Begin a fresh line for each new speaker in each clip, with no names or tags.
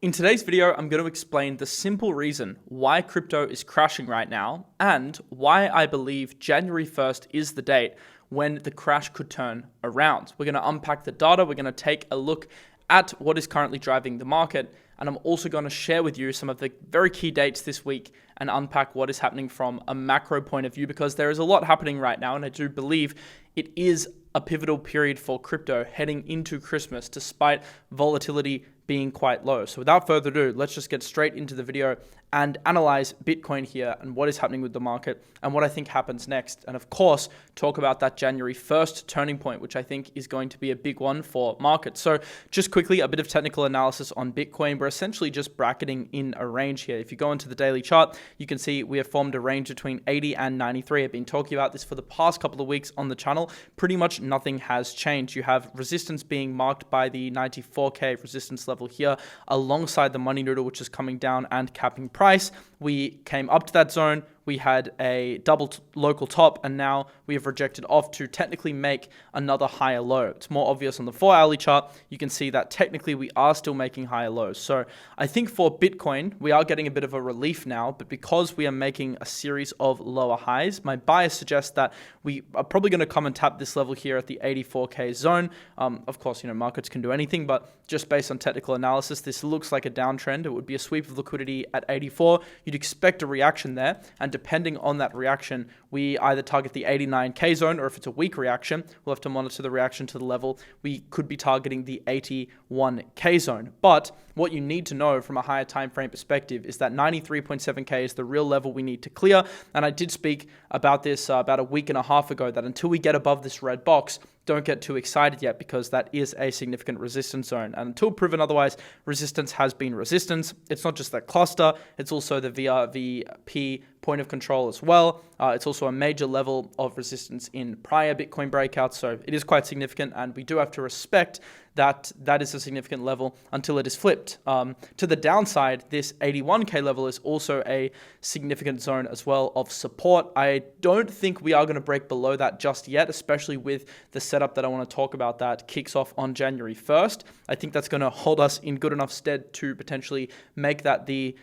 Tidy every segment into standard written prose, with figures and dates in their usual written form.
In today's video, I'm going to explain the simple reason why crypto is crashing right now and why I believe January 1st is the date when the crash could turn around. We're going to unpack the data. We're going to take a look at what is currently driving the market. And I'm also going to share with you some of the very key dates this week and unpack what is happening from a macro point of view, because there is a lot happening right now. And I do believe it is a pivotal period for crypto heading into Christmas, despite volatility being quite low. So without further ado, let's just get straight into the video and analyze Bitcoin here and what is happening with the market and what I think happens next. And of course, talk about that January 1st turning point, which I think is going to be a big one for markets. So just quickly, a bit of technical analysis on Bitcoin. We're essentially just bracketing in a range here. If you go into the daily chart, you can see we have formed a range between 80 and 93. I've been talking about this for the past couple of weeks on the channel. Pretty much nothing has changed. You have resistance being marked by the 94K resistance level here alongside the money noodle, which is coming down and capping price. We came up to that zone. We had a double local top, and now we have rejected off to technically make another higher low. It's more obvious on the 4-hourly chart. You can see that technically we are still making higher lows. So I think for Bitcoin, we are getting a bit of a relief now, but because we are making a series of lower highs, my bias suggests that we are probably going to come and tap this level here at the 84K zone. Of course, markets can do anything, but just based on technical analysis, this looks like a downtrend. It would be a sweep of liquidity at 84. You'd expect a reaction there, and depending on that reaction, we either target the 89K zone, or if it's a weak reaction, we'll have to monitor the reaction to the level. We could be targeting the 81K zone. But what you need to know from a higher time frame perspective is that 93.7K is the real level we need to clear. And I did speak about this about a week and a half ago, that until we get above this red box, don't get too excited yet, because that is a significant resistance zone. And until proven otherwise, resistance has been resistance. It's not just that cluster, it's also the VRVP point of control as well. It's also a major level of resistance in prior Bitcoin breakouts. So it is quite significant, and we do have to respect that that is a significant level until it is flipped. To the downside, this 81K level is also a significant zone as well of support. I don't think we are going to break below that just yet, especially with the setup that I want to talk about that kicks off on January 1st. I think that's going to hold us in good enough stead to potentially make that the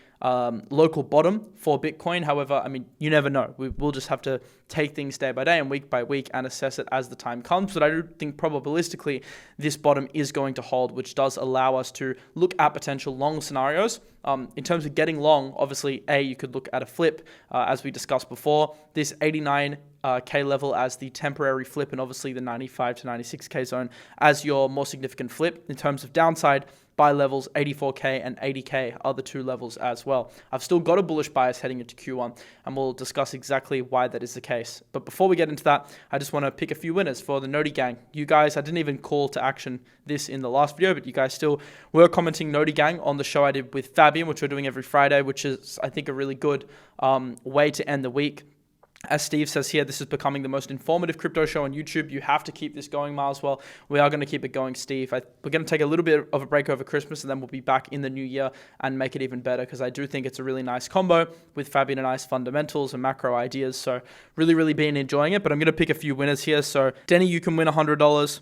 local bottom for Bitcoin. However, you never know. We'll just have to take things day by day and week by week and assess it as the time comes. But I do think probabilistically this bottom is going to hold, which does allow us to look at potential long scenarios. In terms of getting long, obviously, you could look at a flip, as we discussed before. This 89K level as the temporary flip, and obviously the 95 to 96K zone as your more significant flip. In terms of downside, buy levels 84K and 80K are the two levels as well. I've still got a bullish bias heading into Q1, and we'll discuss exactly why that is the case. But before we get into that, I just want to pick a few winners for the Noti Gang. You guys, I didn't even call to action this in the last video, but you guys still were commenting Noti Gang on the show I did with Fabian, which we're doing every Friday, which is, I think, a really good way to end the week. As Steve says here, this is becoming the most informative crypto show on YouTube. You have to keep this going, Miles. Well, we are going to keep it going, Steve. We're going to take a little bit of a break over Christmas, and then we'll be back in the new year and make it even better, because I do think it's a really nice combo with Fabian and I's fundamentals and macro ideas. So really, really been enjoying it. But I'm going to pick a few winners here. So Denny, you can win $100.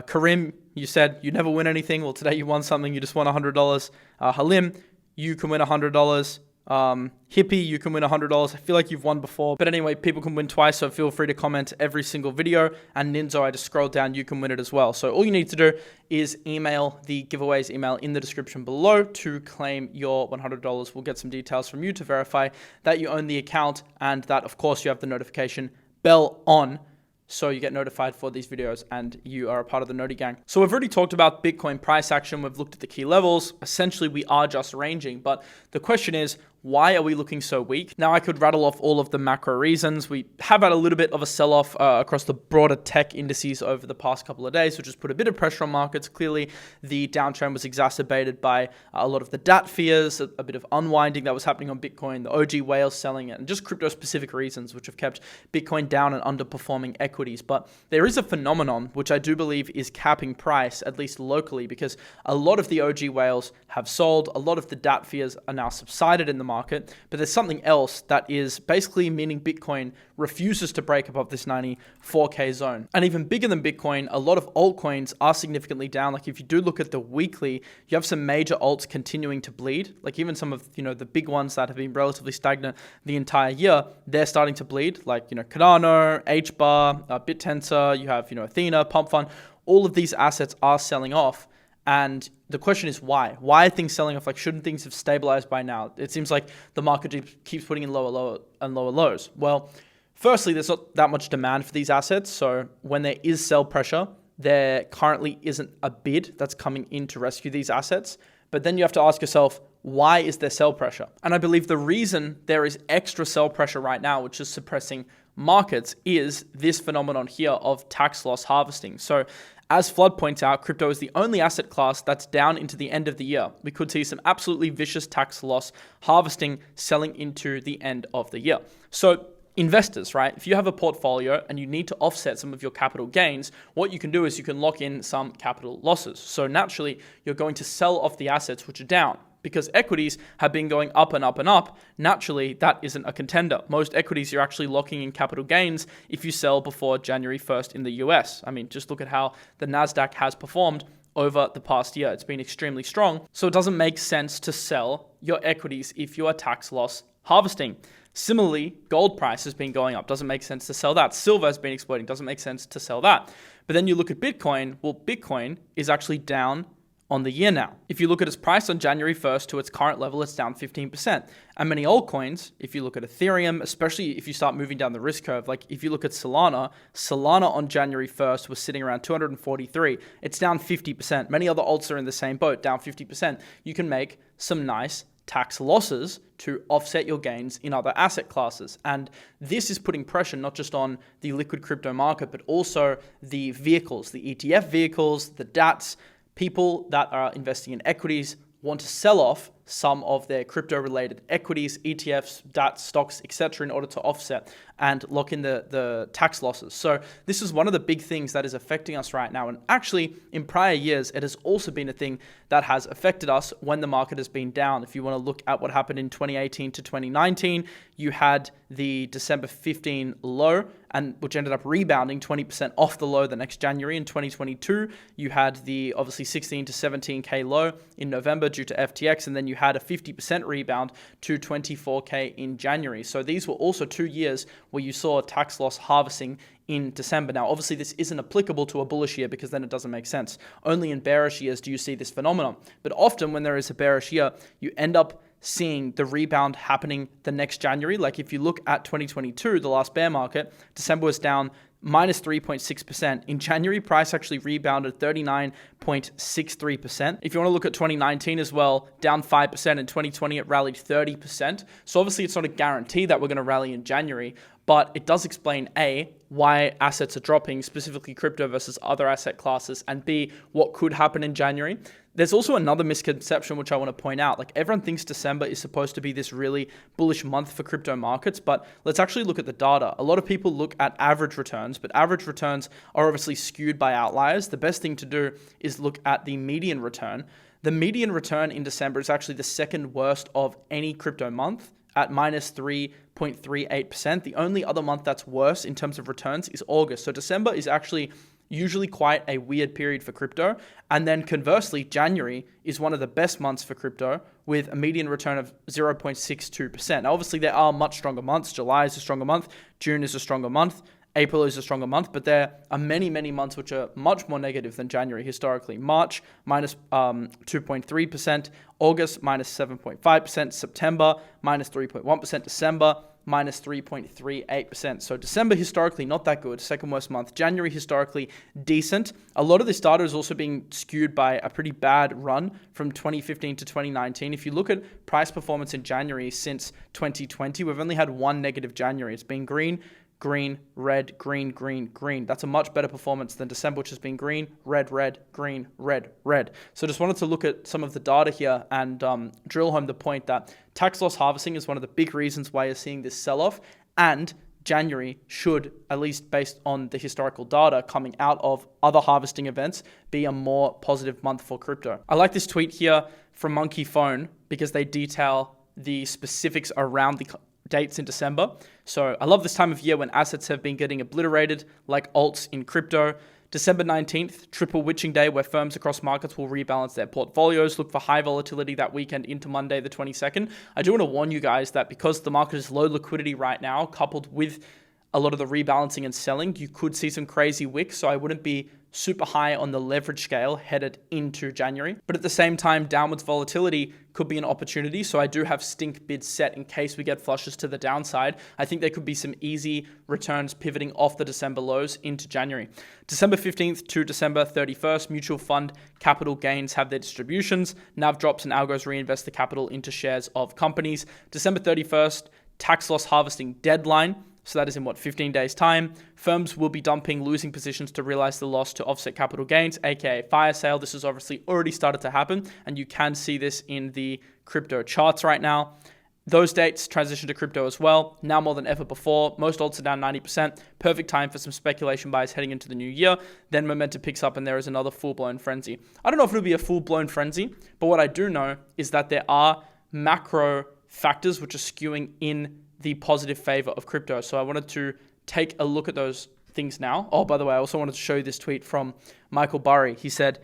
Karim, you said you never win anything. Well, today you won something. You just won $100. Halim, you can win $100. Hippie, you can win $100. I feel like you've won before, but anyway, people can win twice, so feel free to comment every single video. And Ninzo, I just scrolled down, you can win it as well. So all you need to do is email the giveaways email in the description below to claim your $100. We'll get some details from you to verify that you own the account, and that, of course, you have the notification bell on, so you get notified for these videos and you are a part of the Noti Gang. So we've already talked about Bitcoin price action. We've looked at the key levels. Essentially, we are just ranging. But the question is, why are we looking so weak? Now, I could rattle off all of the macro reasons. We have had a little bit of a sell-off across the broader tech indices over the past couple of days, which has put a bit of pressure on markets. Clearly, the downtrend was exacerbated by a lot of the DAT fears, a bit of unwinding that was happening on Bitcoin, the OG whales selling it, and just crypto-specific reasons, which have kept Bitcoin down and underperforming equities. But there is a phenomenon, which I do believe is capping price, at least locally, because a lot of the OG whales have sold. A lot of the DAT fears are now subsided in the market, but there's something else that is basically meaning Bitcoin refuses to break above this 94K zone. And even bigger than Bitcoin, a lot of altcoins are significantly down. Like if you do look at the weekly, you have some major alts continuing to bleed. Like even some of, the big ones that have been relatively stagnant the entire year, they're starting to bleed. Like, Cardano, HBAR, BitTensor, you have, Athena, Pump Fund. All of these assets are selling off. And the question is why? Why are things selling off? Like, shouldn't things have stabilized by now? It seems like the market keeps putting in lower lows. Well, firstly, there's not that much demand for these assets. So when there is sell pressure, there currently isn't a bid that's coming in to rescue these assets. But then you have to ask yourself, why is there sell pressure? And I believe the reason there is extra sell pressure right now, which is suppressing markets, is this phenomenon here of tax loss harvesting. So as Flood points out, crypto is the only asset class that's down into the end of the year. We could see some absolutely vicious tax loss harvesting selling into the end of the year. So investors, right? If you have a portfolio and you need to offset some of your capital gains, what you can do is you can lock in some capital losses. So naturally, you're going to sell off the assets which are down. Because equities have been going up and up and up, naturally, that isn't a contender. Most equities, you're actually locking in capital gains if you sell before January 1st in the US. I mean, just look at how the NASDAQ has performed over the past year. It's been extremely strong. So it doesn't make sense to sell your equities if you are tax loss harvesting. Similarly, gold price has been going up. Doesn't make sense to sell that. Silver has been exploding. Doesn't make sense to sell that. But then you look at Bitcoin. Well, Bitcoin is actually down on the year now. If you look at its price on January 1st to its current level, it's down 15%. And many altcoins, if you look at Ethereum, especially if you start moving down the risk curve, like if you look at Solana on January 1st was sitting around 243. It's down 50%. Many other alts are in the same boat, down 50%. You can make some nice tax losses to offset your gains in other asset classes. And this is putting pressure not just on the liquid crypto market, but also the vehicles, the ETF vehicles, the DATs. People that are investing in equities want to sell off some of their crypto-related equities, ETFs, DATs, stocks, etc. in order to offset and lock in the tax losses. So this is one of the big things that is affecting us right now. And actually, in prior years, it has also been a thing that has affected us when the market has been down. If you want to look at what happened in 2018 to 2019, you had the December 15 low, and which ended up rebounding 20% off the low the next January. In 2022, you had the obviously 16 to 17K low in November due to FTX, and then you had a 50% rebound to 24K in January. So these were also 2 years where you saw tax loss harvesting in December. Now, obviously, this isn't applicable to a bullish year because then it doesn't make sense. Only in bearish years do you see this phenomenon. But often when there is a bearish year, you end up seeing the rebound happening the next January. Like if you look at 2022, the last bear market, December was down minus 3.6%. In January, price actually rebounded 39.63%. If you want to look at 2019 as well, down 5%. In 2020, it rallied 30%. So obviously, it's not a guarantee that we're going to rally in January, but it does explain A, why assets are dropping, specifically crypto versus other asset classes, and B, what could happen in January. There's also another misconception which I want to point out. Like everyone thinks December is supposed to be this really bullish month for crypto markets, but let's actually look at the data. A lot of people look at average returns, but average returns are obviously skewed by outliers. The best thing to do is look at the median return. The median return in December is actually the second worst of any crypto month at minus 3.38%. The only other month that's worse in terms of returns is August. So December is actually usually quite a weird period for crypto. And then conversely, January is one of the best months for crypto with a median return of 0.62%. Now, obviously, there are much stronger months. July is a stronger month. June is a stronger month. April is a stronger month, but there are many, many months which are much more negative than January historically. March, minus 2.3%. August, minus 7.5%. September, minus 3.1%. December, minus 3.38%. So December historically not that good, second worst month. January historically decent. A lot of this data is also being skewed by a pretty bad run from 2015 to 2019. If you look at price performance in January since 2020, we've only had one negative January. It's been green, green, red, green, green, green. That's a much better performance than December, which has been green, red, red, green, red, red. So just wanted to look at some of the data here and drill home the point that tax loss harvesting is one of the big reasons why you're seeing this sell-off, and January should, at least based on the historical data coming out of other harvesting events, be a more positive month for crypto. I like this tweet here from Monkey Phone because they detail the specifics around the dates in December. So I love this time of year when assets have been getting obliterated like alts in crypto. December 19th, triple witching day where firms across markets will rebalance their portfolios. Look for high volatility that weekend into Monday the 22nd. I do want to warn you guys that because the market is low liquidity right now, coupled with a lot of the rebalancing and selling, you could see some crazy wicks. So I wouldn't be super high on the leverage scale headed into January. But at the same time, downwards volatility could be an opportunity. So I do have stink bids set in case we get flushes to the downside. I think there could be some easy returns pivoting off the December lows into January. December 15th to December 31st, mutual fund capital gains have their distributions. NAV drops and algos reinvest the capital into shares of companies. December 31st, tax loss harvesting deadline. So that is in 15 days time. Firms will be dumping losing positions to realize the loss to offset capital gains, aka fire sale. This has obviously already started to happen, and you can see this in the crypto charts right now. Those dates transition to crypto as well, now more than ever before. Most alts are down 90%. Perfect time for some speculation buys heading into the new year. Then momentum picks up and there is another full-blown frenzy. I don't know if it'll be a full-blown frenzy, but what I do know is that there are macro factors which are skewing in the positive favor of crypto. So I wanted to take a look at those things now. Oh, by the way, I also wanted to show you this tweet from Michael Burry. He said,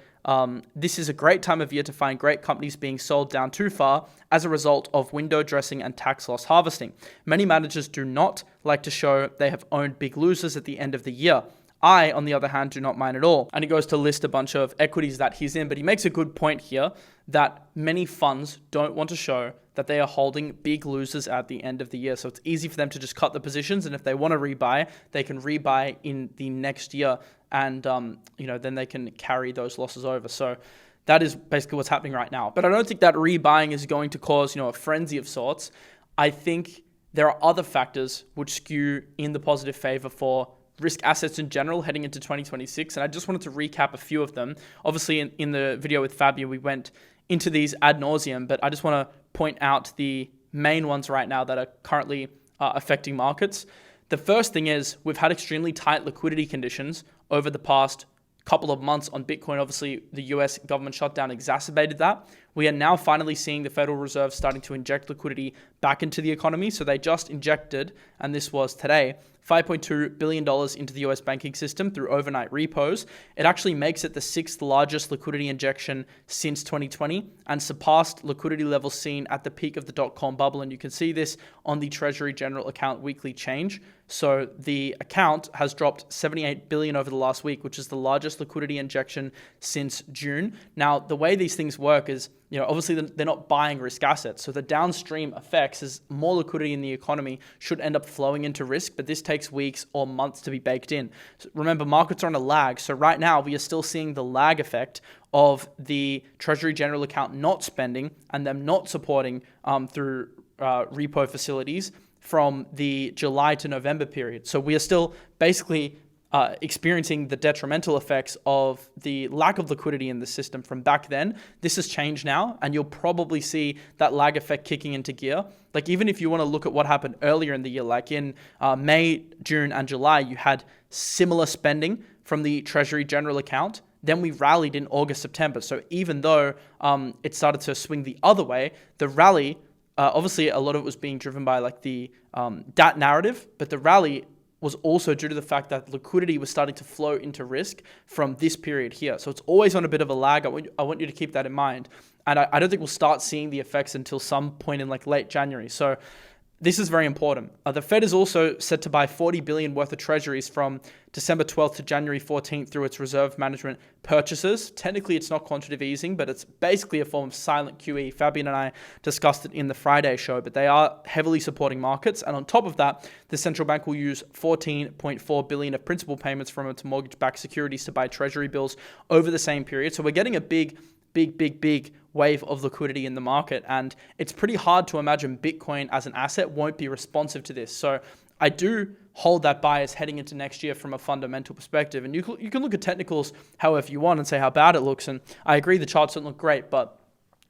this is a great time of year to find great companies being sold down too far as a result of window dressing and tax loss harvesting. Many managers do not like to show they have owned big losers at the end of the year. I, on the other hand, do not mind at all. And he goes to list a bunch of equities that he's in, but he makes a good point here that many funds don't want to show that they are holding big losers at the end of the year. So it's easy for them to just cut the positions. And if they want to rebuy, they can rebuy in the next year. And, then they can carry those losses over. So that is basically what's happening right now. But I don't think that rebuying is going to cause, a frenzy of sorts. I think there are other factors which skew in the positive favor for risk assets in general heading into 2026. And I just wanted to recap a few of them. Obviously, in the video with Fabio, we went into these ad nauseum, but I just want to point out the main ones right now that are currently affecting markets. The first thing is we've had extremely tight liquidity conditions over the past couple of months on Bitcoin. Obviously, the US government shutdown exacerbated that. We are now finally seeing the Federal Reserve starting to inject liquidity back into the economy. So they just injected, and this was today, $5.2 billion into the US banking system through overnight repos. It actually makes it the sixth largest liquidity injection since 2020 and surpassed liquidity levels seen at the peak of the dot-com bubble. And you can see this on the Treasury General Account weekly change. So the account has dropped $78 billion over the last week, which is the largest liquidity injection since June. Now, the way these things work is, obviously they're not buying risk assets. So the downstream effects is more liquidity in the economy should end up flowing into risk, but this takes weeks or months to be baked in. So remember, markets are on a lag. So right now we are still seeing the lag effect of the Treasury General Account not spending and them not supporting through repo facilities from the July to November period. So we are still basically experiencing the detrimental effects of the lack of liquidity in the system from back then. This has changed now, and you'll probably see that lag effect kicking into gear. Like even if you want to look at what happened earlier in the year, like in May, June, and July, you had similar spending from the Treasury General Account. Then we rallied in August, September. So even though it started to swing the other way, the rally, obviously a lot of it was being driven by like the that narrative, but the rally was also due to the fact that liquidity was starting to flow into risk from this period here. So it's always on a bit of a lag. I want you to keep that in mind. And I don't think we'll start seeing the effects until some point in like late January. So this is very important. The Fed is also set to buy $40 billion worth of treasuries from December 12th to January 14th through its reserve management purchases. Technically, it's not quantitative easing, but it's basically a form of silent QE. Fabian and I discussed it in the Friday show, but they are heavily supporting markets. And on top of that, the central bank will use $14.4 billion of principal payments from its mortgage-backed securities to buy treasury bills over the same period. So we're getting a big wave of liquidity in the market. And it's pretty hard to imagine Bitcoin as an asset won't be responsive to this. So I do hold that bias heading into next year from a fundamental perspective. And you can look at technicals however you want and say how bad it looks. And I agree the charts don't look great, but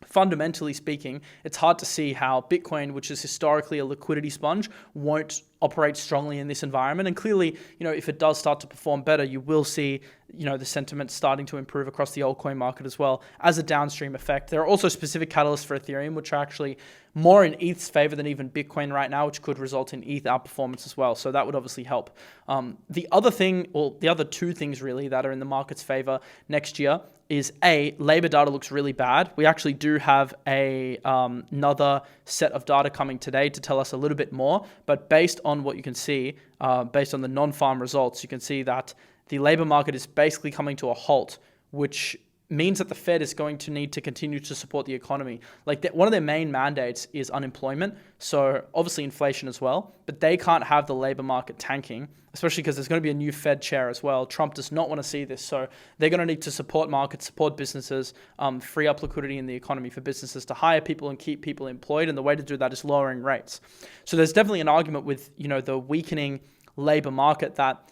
fundamentally speaking, it's hard to see how Bitcoin, which is historically a liquidity sponge, won't operate strongly in this environment. And clearly, if it does start to perform better, you will see, the sentiment starting to improve across the altcoin market as well as a downstream effect. There are also specific catalysts for Ethereum, which are actually more in ETH's favor than even Bitcoin right now, which could result in ETH outperformance as well. So that would obviously help. The other two things really that are in the market's favor next year is labor data looks really bad. We actually do have another set of data coming today to tell us a little bit more, but based on what you can see, based on the non-farm results, you can see that the labor market is basically coming to a halt, which means that the Fed is going to need to continue to support the economy. One of their main mandates is unemployment, so obviously inflation as well, but they can't have the labor market tanking, especially because there's going to be a new Fed chair as well. Trump does not want to see this, so they're going to need to support markets, support businesses, free up liquidity in the economy for businesses to hire people and keep people employed, and the way to do that is lowering rates. So there's definitely an argument with the weakening labor market that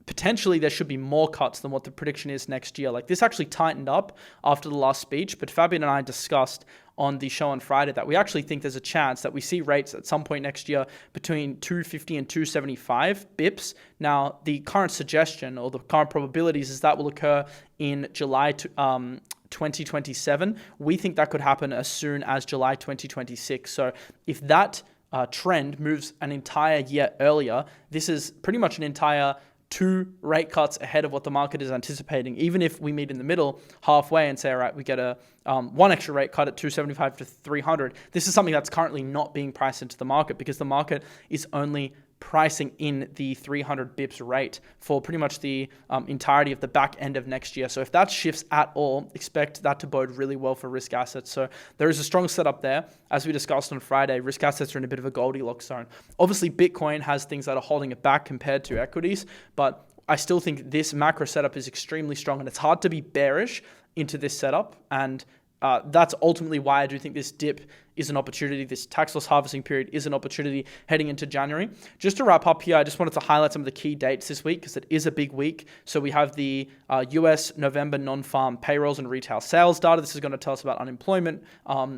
potentially there should be more cuts than what the prediction is next year. This actually tightened up after the last speech, but Fabian and I discussed on the show on Friday that we actually think there's a chance that we see rates at some point next year between 250 and 275 bips. Now, the current suggestion or the current probabilities is that will occur in July 2027. We think that could happen as soon as July 2026. So if that trend moves an entire year earlier, this is pretty much an entire 2 rate cuts ahead of what the market is anticipating. Even if we meet in the middle halfway and say, all right, we get a 1 extra rate cut at 275 to 300, this is something that's currently not being priced into the market because the market is only pricing in the 300 bips rate for pretty much the entirety of the back end of next year. So if that shifts at all, expect that to bode really well for risk assets. So there is a strong setup there. As we discussed on Friday, risk assets are in a bit of a Goldilocks zone. Obviously, Bitcoin has things that are holding it back compared to equities, but I still think this macro setup is extremely strong, and it's hard to be bearish into this setup. And that's ultimately why I do think this dip is an opportunity. This tax loss harvesting period is an opportunity heading into January. Just to wrap up here, I just wanted to highlight some of the key dates this week because it is a big week. So we have the US November non-farm payrolls and retail sales data. This is going to tell us about unemployment,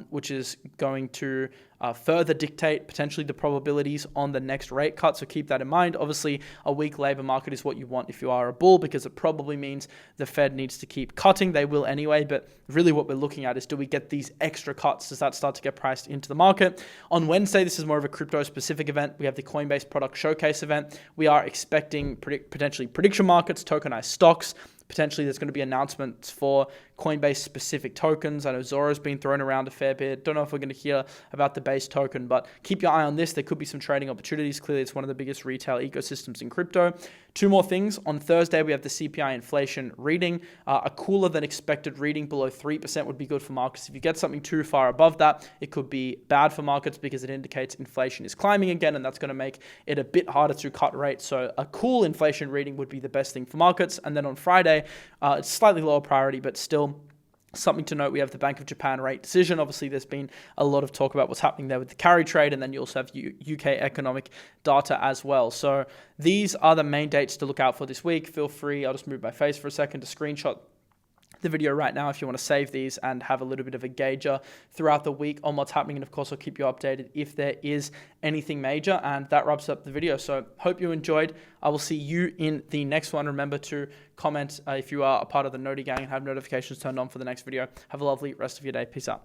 which is going to further dictate potentially the probabilities on the next rate cut. So keep that in mind. Obviously, a weak labor market is what you want if you are a bull because it probably means the Fed needs to keep cutting. They will anyway, but really what we're looking at is, do we get these extra cuts? Does that start to get priced into the market? On Wednesday, this is more of a crypto-specific event. We have the Coinbase product showcase event. We are expecting potentially prediction markets, tokenized stocks. Potentially there's going to be announcements for Coinbase specific tokens. I know Zora's been thrown around a fair bit. Don't know if we're going to hear about the base token, but keep your eye on this. There could be some trading opportunities. Clearly, it's one of the biggest retail ecosystems in crypto. 2 more things. On Thursday, we have the CPI inflation reading. A cooler than expected reading below 3% would be good for markets. If you get something too far above that, it could be bad for markets because it indicates inflation is climbing again, and that's going to make it a bit harder to cut rates. So a cool inflation reading would be the best thing for markets. And then on Friday, it's slightly lower priority, but still something to note. We have the Bank of Japan rate decision. Obviously, there's been a lot of talk about what's happening there with the carry trade, and then you also have UK economic data as well. So these are the main dates to look out for this week. Feel free, I'll just move my face for a second, to screenshot the video right now if you want to save these and have a little bit of a gauger throughout the week on what's happening. And of course, I'll keep you updated if there is anything major. And that wraps up the video. So hope you enjoyed. I will see you in the next one. Remember to comment if you are a part of the Noti gang and have notifications turned on for the next video. Have a lovely rest of your day. Peace out.